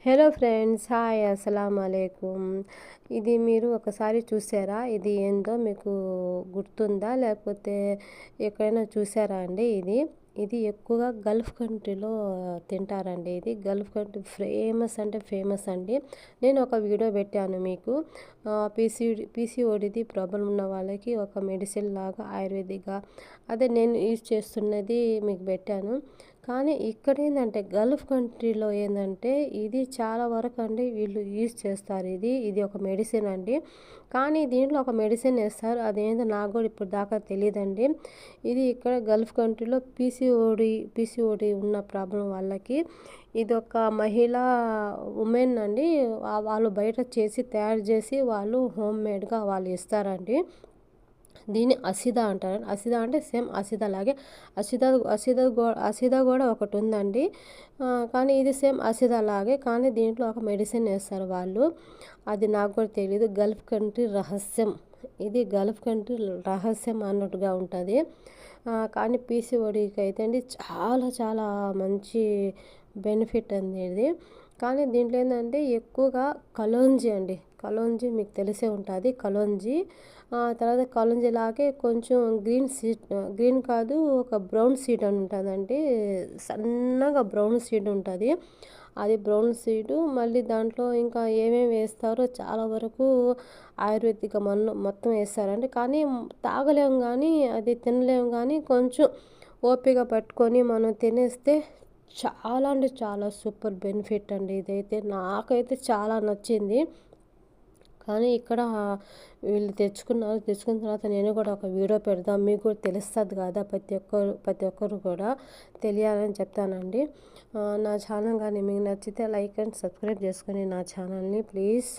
Hello friends, hi, అస్సలాం అలైకుం. ఇది మీరు ఒకసారి చూసారా? ఇది ఏందో మీకు గుర్తుందా? లేకపోతే ఎక్కడైనా చూసారా అండి? ఇది ఎక్కువగా గల్ఫ్ కంట్రీలో తింటారండి. ఇది గల్ఫ్ కంట్రీ ఫేమస్ అంటే ఫేమస్ అండి. నేను ఒక వీడియో పెట్టాను మీకు. పీసీఓడిది ప్రాబ్లం ఉన్న వాళ్ళకి ఒక మెడిసిన్ లాగా ఆయుర్వేదిక్గా అదే నేను యూజ్ చేస్తున్నది మీకు పెట్టాను. కానీ ఇక్కడ ఏంటంటే గల్ఫ్ కంట్రీలో ఏంటంటే ఇది చాలా వరకు అండి వీళ్ళు యూజ్ చేస్తారు. ఇది ఒక మెడిసిన్ అండి. కానీ దీంట్లో ఒక మెడిసిన్ వేస్తారు, అదేంటో నాకు కూడా ఇప్పుడు దాకా తెలియదండి. ఇది ఇక్కడ గల్ఫ్ కంట్రీలో పీసీఓడి ఉన్న ప్రాబ్లం వాళ్ళకి ఇది ఒక మహిళా ఉమెన్ అండి. వాళ్ళు బయట తయారు చేసి వాళ్ళు హోమ్ మేడ్గా వాళ్ళు ఇస్తారండి. దీన్ని అసిదా అంటారు. అసిదా అంటే సేమ్ అసిదా లాగే అసిదా కూడా ఒకటి ఉందండి. కానీ ఇది సేమ్ అసిదా లాగే, కానీ దీంట్లో ఒక మెడిసిన్ వేస్తారు వాళ్ళు. అది నాకు కూడా తెలియదు. గల్ఫ్ కంట్రీ రహస్యం, ఇది గల్ఫ్ కంట్రీ రహస్యం అన్నట్టుగా ఉంటుంది. కానీ పీసీఓడికి అయితే అండి చాలా చాలా మంచి బెనిఫిట్ అండి ఇది. కానీ దీంట్లో ఏంటంటే ఎక్కువగా కలోంజీ మీకు తెలిసే ఉంటుంది. తర్వాత కలోంజీ లాగే కొంచెం గ్రీన్ కాదు, ఒక బ్రౌన్ సీడ్ అని ఉంటుందండి. సన్నగా బ్రౌన్ సీడ్ ఉంటుంది. అది బ్రౌన్ సీడు మళ్ళీ దాంట్లో ఇంకా ఏమేమి వేస్తారో చాలా వరకు ఆయుర్వేదిక మొత్తం వేస్తారండి. కానీ తాగలేము, కానీ అది తినలేము, కానీ కొంచెం ఓపిక పట్టుకొని మనం తినేస్తే చాలా అంటే చాలా సూపర్ బెనిఫిట్ అండి. ఇదైతే నాకైతే చాలా నచ్చింది. కానీ ఇక్కడ వీళ్ళు తెచ్చుకున్న తర్వాత నేను కూడా ఒక వీడియో పెడదాం, మీకు కూడా తెలుస్తుంది కదా, ప్రతి ఒక్కరు కూడా తెలియాలని చెప్తానండి. నా ఛానల్ కానీ మీకు నచ్చితే లైక్ అండ్ సబ్స్క్రైబ్ చేసుకొని నా ఛానల్ని ప్లీజ్.